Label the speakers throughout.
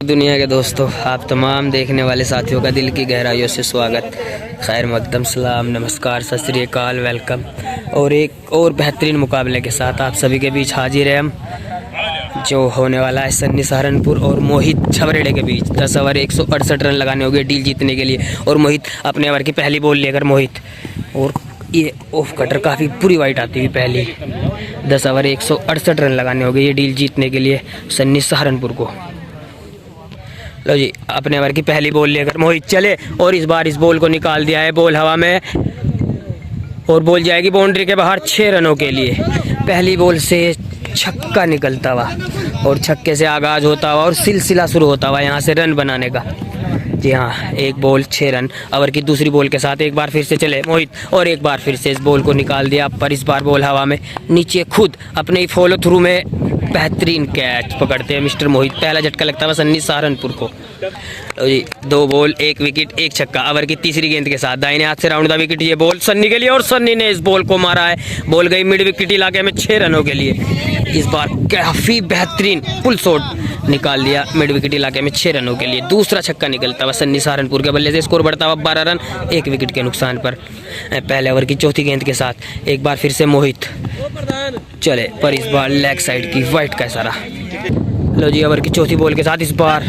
Speaker 1: दुनिया के दोस्तों, आप तमाम देखने वाले साथियों का दिल की गहराइयों से स्वागत, खैर मकदम सलाम, नमस्कार, सत श्री अकाल, वेलकम। और एक और बेहतरीन मुकाबले के साथ आप सभी के बीच हाजिर है हम, जो होने वाला है सन्नी सहारनपुर और मोहित छबरेड़े के बीच। 10 ओवर 168 रन लगाने होंगे डील जीतने के लिए। और मोहित अपने ओवर की पहली बॉल लेकर मोहित, और ये ऑफ कटर काफ़ी पूरी वाइट आती हुई पहली। 10 ओवर 168 रन लगाने होंगे ये डील जीतने के लिए सन्नी सहारनपुर को। लो जी, अपने ओवर की पहली बॉल लेकर मोहित चले, और इस बार इस बॉल को निकाल दिया है, बॉल हवा में और बॉल जाएगी बाउंड्री के बाहर 6 रनों के लिए। पहली बॉल से छक्का निकलता हुआ और छक्के से आगाज़ होता हुआ और सिलसिला शुरू होता हुआ यहाँ से रन बनाने का। जी हाँ, एक बॉल 6 रन। ओवर की दूसरी बॉल के साथ एक बार फिर से चले मोहित, और एक बार फिर से इस बॉल को निकाल दिया, पर इस बार बॉल हवा में नीचे खुद अपने ही फॉलो थ्रू में बेहतरीन कैच पकड़ते हैं मिस्टर मोहित। पहला झटका लगता है सन्नी सहारनपुर को। तो जी 2 बॉल 1 विकेट 1 छक्का। ओवर की तीसरी गेंद के साथ दाहिने हाथ से राउंड द विकेट, ये बॉल सन्नी के लिए, और सन्नी ने इस बॉल को मारा है। बॉल गई मिड विकेट इलाके में 6 रनों के लिए। इस बार काफ़ी बेहतरीन पुल शॉट निकाल दिया मिड विकेट इलाके में 6 रनों के लिए। दूसरा छक्का निकलता हुआ सन्नी सहारनपुर के बल्ले से, स्कोर बढ़ता हुआ 12 रन 1 विकेट के नुकसान पर। पहले ओवर की चौथी गेंद के साथ एक बार फिर से मोहित चले, पर इस बार लेग साइड की वाइट का इशारा। लो जी, ओवर की चौथी बॉल के साथ इस बार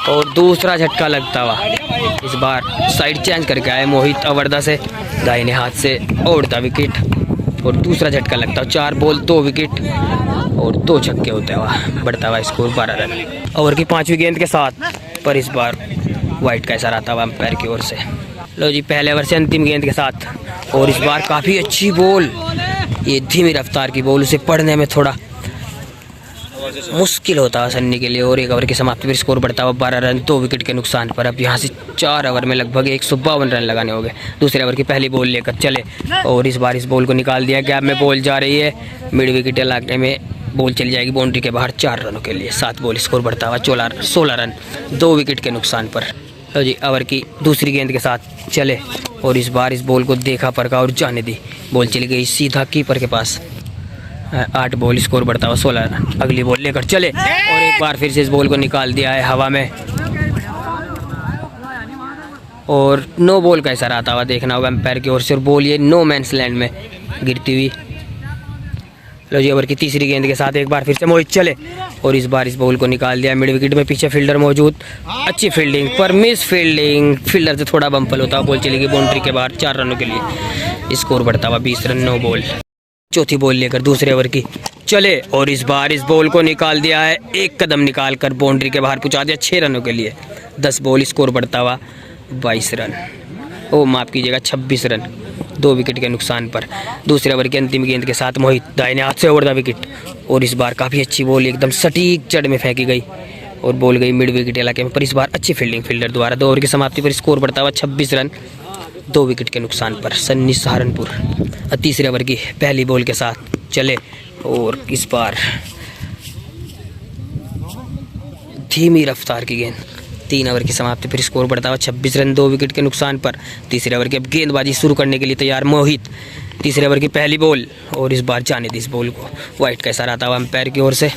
Speaker 1: और दूसरा झटका लगता हुआ, इस बार साइड चेंज करके आए मोहित अवरदा से, दाहिने हाथ से ओढ़ता विकेट, और दूसरा झटका लगता हुआ। 4 बॉल 2 विकेट और 2 छक्के होते हुआ बढ़ता हुआ स्कोर 12 रन। ओवर की 5वीं गेंद के साथ, पर इस बार वाइट का इशारा आता हुआ अंपायर की ओर से। लो जी, पहले ओवर से अंतिम गेंद के साथ, और इस बार काफ़ी अच्छी बॉल, ये धीमी रफ्तार की बॉल, उसे पढ़ने में थोड़ा मुश्किल होता है सन्नी के लिए। और एक ओवर की समाप्ति पर स्कोर बढ़ता हुआ 12 रन 2 विकेट के नुकसान पर। अब यहाँ से 4 ओवर में लगभग 152 रन लगाने होंगे। दूसरे ओवर की पहली बॉल लेकर चले, और इस बार इस बॉल को निकाल दिया। गैप में बॉल जा रही है, मिड विकेट इलाके में बॉल चली जाएगी बाउंड्री के बाहर 4 रनों के लिए। 7 बॉल, स्कोर बढ़ता हुआ 16 रन 2 विकेट के नुकसान पर। लो जी, ओवर की दूसरी गेंद के साथ चले, और इस बार इस बॉल को देखा परखा और जाने दी। बॉल चली गई सीधा कीपर के पास। 8 बॉल, स्कोर बढ़ता हुआ 16 रन। अगली बॉल लेकर चले, और एक बार फिर से इस बॉल को निकाल दिया है हवा में, और नो बॉल का इशारा आता हुआ देखना होगा अंपायर की ओर से, और बॉल ये नो मैंस लैंड में गिरती हुई। लो जी, ओवर की तीसरी गेंद के साथ एक बार फिर से मोहित चले, और इस बार इस बॉल को निकाल दिया। मिड विकेट में पीछे फील्डर मौजूद, अच्छी फील्डिंग पर मिस फील्डिंग, फील्डर से थोड़ा बम्पल होता, बॉल चली गई बाउंड्री के बाहर 4 रनों के लिए। स्कोर बढ़ता हुआ 20 रन 9 बॉल। चौथी बॉल लेकर दूसरे ओवर की चले, और इस बार इस बॉल को निकाल दिया है, एक कदम निकाल कर बाउंड्री के बाहर पहुंचा दिया 6 रनों के लिए। 10 बॉल, स्कोर बढ़ता हुआ 22 रन, ओ माफ़ कीजिएगा 26 रन 2 विकेट के नुकसान पर। दूसरे ओवर की अंतिम गेंद के साथ मोहित दाहिने हाथ से ओवर द विकेट, और इस बार काफ़ी अच्छी बॉल एकदम सटीक जड़ में फेंकी गई, और बॉल गई मिड विकेट इलाके में, पर इस बार अच्छी फील्डिंग फील्डर द्वारा। 2 ओवर की समाप्ति पर स्कोर बढ़ता हुआ 26 रन 2 विकेट के नुकसान पर सन्नी सहारनपुर। तीसरे ओवर की पहली बॉल के साथ चले, और इस बार धीमी रफ्तार की गेंद। 3 ओवर की समाप्ति पर स्कोर बढ़ता हुआ 26 रन 2 विकेट के नुकसान पर। तीसरे ओवर की अब गेंदबाजी शुरू करने के लिए तैयार मोहित। तीसरे ओवर की पहली बॉल, और इस बार जाने दी इस बॉल को, वाइट का इशारा आता हुआ अंपायर की ओर से।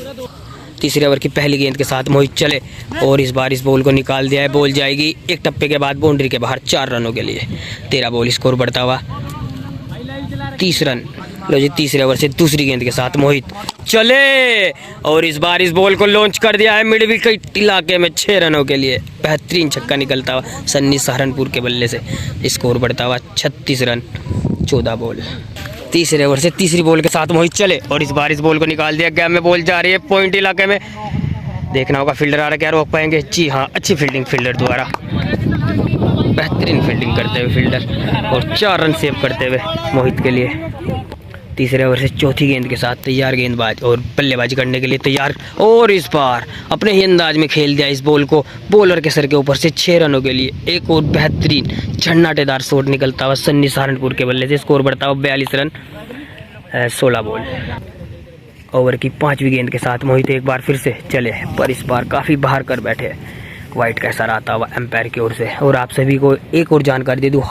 Speaker 1: तीसरे ओवर की पहली गेंद के साथ मोहित चले, और इस बार इस बॉल को निकाल दिया है। बॉल जाएगी एक टप्पे के बाद बाउंड्री के बाहर 4 रनों के लिए। 13 बॉल, स्कोर बढ़ता हुआ 30 रन। लो जी, तीसरे ओवर से दूसरी गेंद के साथ मोहित चले, और इस बार इस बॉल को लॉन्च कर दिया है मिड विकेट इलाके में 6 रनों के लिए। बेहतरीन छक्का निकलता हुआ सन्नी सहारनपुर के बल्ले से, स्कोर बढ़ता हुआ 36 रन 14 बॉल। तीसरे ओवर से तीसरी बॉल के साथ मोहित चले, और इस बार इस बॉल को निकाल दिया। गैप में बॉल जा रही है पॉइंट इलाके में, देखना होगा फील्डर आ रहा, क्या रोक पाएंगे। जी हाँ, अच्छी फील्डिंग फील्डर द्वारा, बेहतरीन फील्डिंग करते हुए फील्डर, और 4 रन सेव करते हुए मोहित के लिए। तीसरे ओवर से चौथी गेंद के साथ तैयार गेंदबाज, और बल्लेबाजी करने के लिए तैयार, और इस बार अपने ही अंदाज में खेल दिया इस बॉल को बॉलर के सर के ऊपर से 6 रनों के लिए। एक और बेहतरीन झन्नाटेदार शॉट निकलता हुआ सन्नी सहारनपुर के बल्ले से, स्कोर बढ़ता हुआ 42 रन 16 बॉल। ओवर की 5वीं गेंद के साथ मोहित एक बार फिर से चले, पर इस बार काफ़ी बाहर कर बैठे, वाइट का इशारा आता हुआ एम्पायर की ओर से। और आप सभी को एक और जानकारी दे दूँ,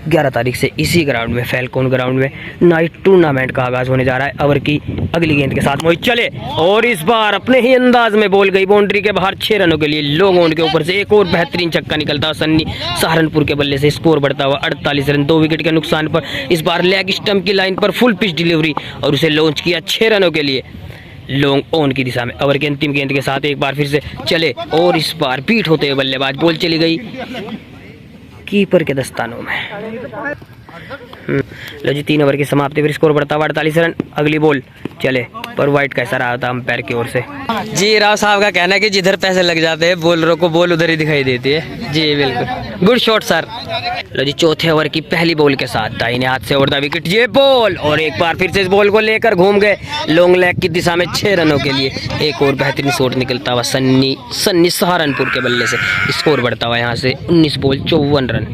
Speaker 1: 11 तारीख से इसी ग्राउंड में, फैल्कॉन ग्राउंड में नाइट टूर्नामेंट का आगाज़ होने जा रहा है। ओवर की अगली गेंद के साथ मोहित चले और इस बार अपने ही अंदाज में बॉल गई बाउंड्री के बाहर 6 रनों के लिए। लॉन्ग ऑन के ऊपर से एक और बेहतरीन छक्का निकलता हुआ सन्नी सहारनपुर के बल्ले से। स्कोर बढ़ता हुआ 48 रन, 2 विकेट के नुकसान पर। इस बार लेग स्टंप की लाइन पर फुल पिच डिलीवरी और उसे लॉन्च किया 6 रनों के लिए लॉन्ग ऑन की दिशा में। ओवर की अंतिम गेंद के साथ एक बार फिर से चले और इस बार बीट होते हुए बल्लेबाज, बॉल चली गई कीपर के दस्तानों में। लो जी, 3 ओवर की समाप्ति पर स्कोर बढ़ता हुआ 48 रन। अगली बॉल चले पर वाइट का इशारा आता अंपायर की ओर से। जी, राव साहब का कहना है कि जिधर पैसे लग जाते हैं बॉलरों को बॉल उधर ही दिखाई देती है। जी बिल्कुल, गुड शॉट सर। लो जी, चौथे ओवर की पहली बॉल के साथ दाहिने हाथ से उड़ता विकेट, ये बॉल और एक बार फिर से इस बॉल को लेकर घूम गए लॉन्ग लेग की दिशा में 6 रनों के लिए। एक और बेहतरीन शॉट निकलता हुआ सन्नी सहारनपुर के बल्ले से। स्कोर बढ़ता हुआ यहाँ से 19 बॉल 54 रन।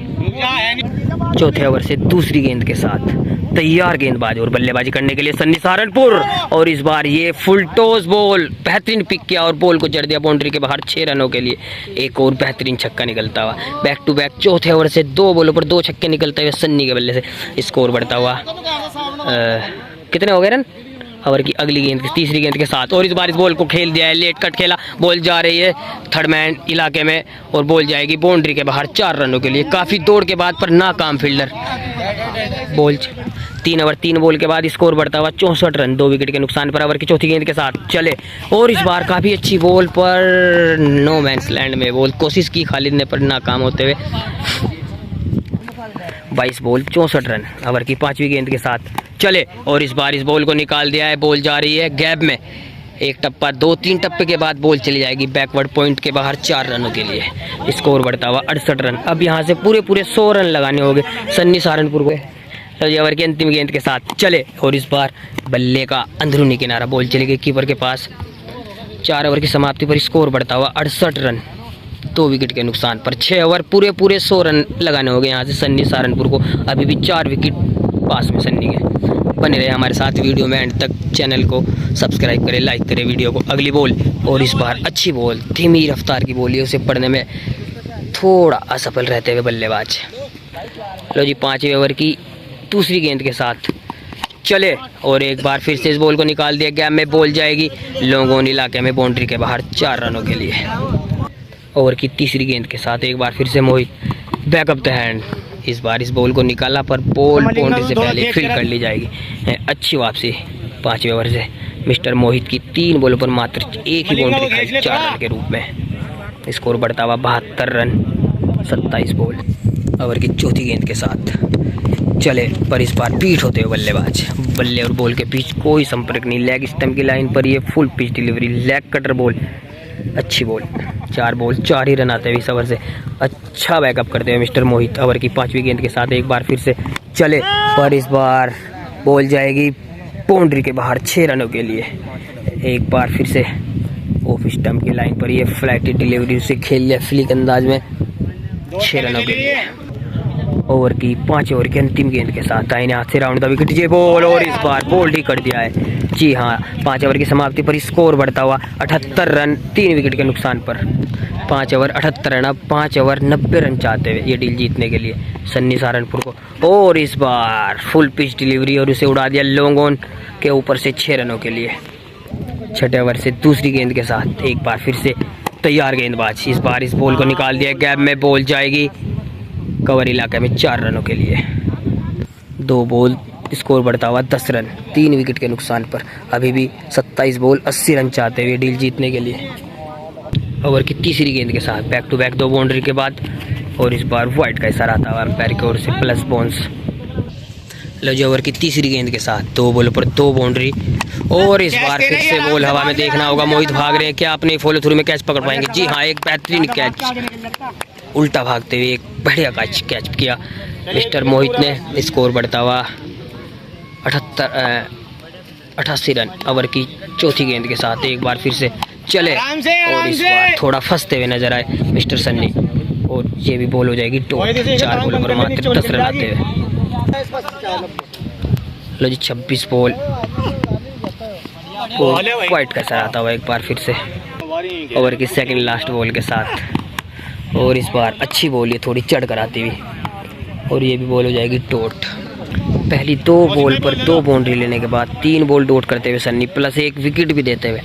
Speaker 1: चौथे ओवर से दूसरी गेंद के साथ तैयार गेंदबाज और बल्लेबाजी करने के लिए सन्नी सहारनपुर। और इस बार ये फुल टॉस बॉल बेहतरीन पिक किया और बॉल को जड़ दिया बाउंड्री के बाहर 6 रनों के लिए। एक और बेहतरीन छक्का निकलता हुआ बैक टू बैक चौथे ओवर से 2 बॉलों पर 2 छक्के निकलते हुए सन्नी के बल्ले से। स्कोर बढ़ता हुआ कितने हो गए रन? ओवर की अगली गेंद, तीसरी गेंद के साथ और इस बार इस बॉल को खेल दिया है, लेट कट खेला, बॉल जा रही है थर्ड मैन इलाके में और बॉल जाएगी बाउंड्री के बाहर 4 रनों के लिए। काफ़ी दौड़ के बाद पर नाकाम फील्डर बॉल। 3 ओवर 3 बॉल के बाद स्कोर बढ़ता हुआ 64 रन, 2 विकेट के नुकसान पर। ओवर की चौथी गेंद के साथ चले और इस बार काफ़ी अच्छी बॉल पर नो मैंस लैंड में बॉल कोशिश की खालिद ने पर नाकाम होते हुए। 22 बॉल 64 रन। ओवर की 5वीं गेंद के साथ चले और इस बार इस बॉल को निकाल दिया है, बॉल जा रही है गैप में। एक टप्पा 2-3 टप्पे के बाद बॉल चली जाएगी बैकवर्ड पॉइंट के बाहर 4 रनों के लिए। स्कोर बढ़ता हुआ 68 रन। अब यहाँ से पूरे 100 रन लगाने होंगे सन्नी सहारनपुर को। ओवर की अंतिम गेंद के साथ चले और इस बार बल्ले का अंदरूनी किनारा, बॉल चली गई कीपर के पास। 4 ओवर की समाप्ति पर स्कोर बढ़ता हुआ 68 रन, 2 विकेट के नुकसान पर। 6 ओवर पूरे 100 रन लगाने होंगे यहाँ से सन्नी सहारनपुर को। अभी भी 4 विकेट पास में सन्नी के। बने रहे हमारे साथ वीडियो में एंड तक। चैनल को सब्सक्राइब करें, लाइक करें वीडियो को। अगली बॉल और इस बार अच्छी बॉल, धीमी रफ्तार की बॉल है, उसे पढ़ने में थोड़ा असफल रहते हुए बल्लेबाज। लो जी, 5वें ओवर की दूसरी गेंद के साथ चले और एक बार फिर से इस बॉल को निकाल दिया गैप में, बॉल जाएगी लॉन्ग ऑन इलाके में बाउंड्री के बाहर 4 रनों के लिए। ओवर की तीसरी गेंद के साथ एक बार फिर से मोहित बैकअप द हैंड। इस बार इस बॉल को निकाला पर बॉल बाउंड्री से पहले फील्ड कर ली जाएगी। अच्छी वापसी 5वें ओवर से मिस्टर मोहित की 3 बॉलों पर मात्र एक ही बाउंड्री खाई 4 रन के रूप में। स्कोर बढ़ता हुआ 72 रन, 27 बॉल। ओवर की चौथी गेंद के साथ चले पर इस बार पीठ होते हुए बल्लेबाज, बल्ले और बॉल के बीच कोई संपर्क नहीं। लेग स्टंप की लाइन पर ये full pitch delivery, leg cutter ball, अच्छी बॉल। 4 बॉल 4 ही रन आते हुए इस ओवर से। अच्छा बैकअप करते हुए मिस्टर मोहित। ओवर की 5वीं गेंद के साथ एक बार फिर से चले पर इस बार बॉल जाएगी बाउंड्री के बाहर 6 रनों के लिए। एक बार फिर से ऑफ स्टंप की लाइन पर ये फ्लैटी डिलीवरी, उसे खेल लिया फ्लिक अंदाज में 6 रनों के लिए। ओवर की 5 ओवर की अंतिम गेंद के साथ दाहिने हाथ से राउंड द विकेट, ये बॉल और इस बार बोल्ड ही कर दिया है। जी हाँ, 5 ओवर की समाप्ति पर स्कोर बढ़ता हुआ 78 रन, 3 विकेट के नुकसान पर। 5 ओवर 78 रन, अब 5 ओवर 90 रन चाहते हुए ये डील जीतने के लिए सन्नी सहारनपुर को। और इस बार फुल पिच डिलीवरी और उसे उड़ा दिया लॉन्ग ऑन के ऊपर से 6 रनों के लिए। 6ठे ओवर से दूसरी गेंद के साथ एक बार फिर से तैयार गेंदबाज। इस बार इस बॉल को निकाल दिया गैप में, बॉल जाएगी कवर इलाके में 4 रनों के लिए। 2 बॉल, स्कोर बढ़ता हुआ 10 रन, 3 विकेट के नुकसान पर। अभी भी 27 बॉल 80 रन चाहते हुए डील जीतने के लिए। ओवर की तीसरी गेंद के साथ बैक टू बैक 2 बाउंड्री के बाद और इस बार वाइट का इशारा आता हुआ अंपायर की ओर से, प्लस बोन्स। लो जी, ओवर की तीसरी गेंद के साथ 2 बॉल पर 2 बाउंड्री और इस बार फिर से बॉल हवा में। देखना होगा मोहित भाग रहे हैं, क्या अपने फॉलो थ्रू में कैच पकड़ पाएंगे? जी हाँ, एक बेहतरीन कैच, उल्टा भागते हुए एक बढ़िया कैच किया मिस्टर मोहित ने। स्कोर बढ़ता हुआ 88 रन। ओवर की चौथी गेंद के साथ एक बार फिर से चले और इस बार थोड़ा फंसते हुए नजर आए मिस्टर सन्नी और ये भी बॉल हो जाएगी टॉप। 4 बॉलों पर मात्र 10 रन आते हुए। लो जी, 26 बॉल वाइट का सर आता हुआ एक बार फिर से। ओवर की सेकंड लास्ट बॉल के साथ और इस बार अच्छी बॉल है, थोड़ी चढ़ कर आती हुई, और ये भी बॉल हो जाएगी डॉट। पहली 2 बॉल पर 2 बाउंड्री लेने के बाद 3 बॉल डॉट करते हुए सन्नी, प्लस 1 विकेट भी देते हुए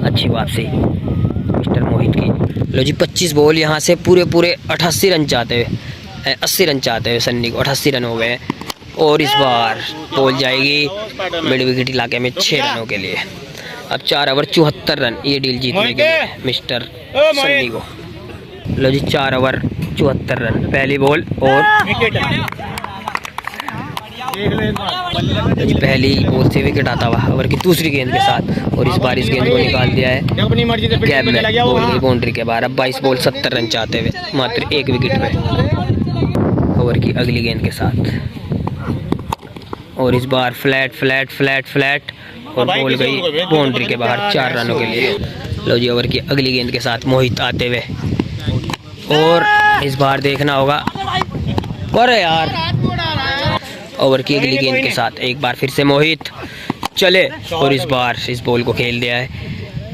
Speaker 1: अच्छी वापसी मिस्टर मोहित की। लो जी 25 बॉल यहाँ से पूरे 88 रन चाहते हुए, 80 रन चाहते हुए सन्नी को 88 रन हो गए। और इस बार बॉल जाएगी मिड विकेट इलाके में 6 रनों के लिए। अब 4 ओवर 74 रन ये डील जीतने के लिए मिस्टर सन्नी को। लो जी 4 ओवर 74 रन, पहली बॉल और पहली बॉल से विकेट आता हुआ ओवर की दूसरी गेंद के साथ, और इस बार इस गेंद को निकाल दिया है गैप में, बॉल गई बाउंड्री के बाहर। अब 22 बॉल 70 रन चाहते हुए मात्र 1 विकेट पे ओवर की अगली गेंद के साथ, और इस बार फ्लैट और बॉल गई बाउंड्री के बाहर 4 रनों के लिए। लो जी ओवर की अगली गेंद के साथ मोहित आते हुए, और इस बार देखना होगा, और यार ओवर की अगली गेंद के साथ एक बार फिर से मोहित चले, और इस बार इस बॉल को खेल दिया है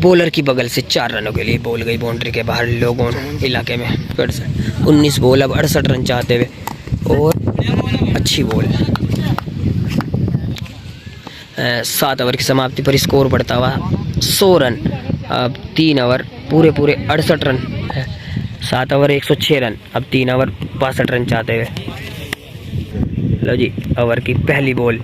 Speaker 1: बॉलर की बगल से 4 रनों के लिए। बॉल गई बाउंड्री के बाहर लोगों इलाके में फिर से। 19 बॉल अब 68 रन चाहते हुए, और अच्छी बॉल। 7 ओवर की समाप्ति पर स्कोर बढ़ता हुआ 100 रन। अब 3 ओवर पूरे 68 रन है, 7 ओवर 106 रन, अब 3 ओवर 62 रन चाहते हुए। लो जी ओवर की पहली बॉल,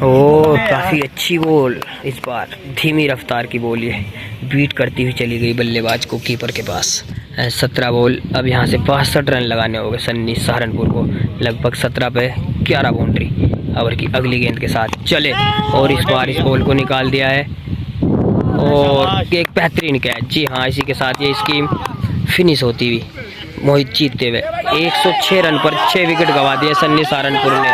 Speaker 1: ओ काफ़ी अच्छी बॉल, इस बार धीमी रफ्तार की बॉल, ये बीट करती हुई चली गई बल्लेबाज को कीपर के पास। 17 बॉल, अब यहाँ से 62 रन लगाने होंगे सन्नी सहारनपुर को, लगभग 17 पे 11 बाउंड्री। ओवर की अगली गेंद के साथ चले, और इस बार इस बॉल को निकाल दिया है, और एक बेहतरीन कैच। जी हाँ, इसी के साथ ये स्कीम फिनिश होती हुई मोहित जीतते हुए 106 रन पर 6 विकेट गंवा दिए सन्नी सहारनपुर ने।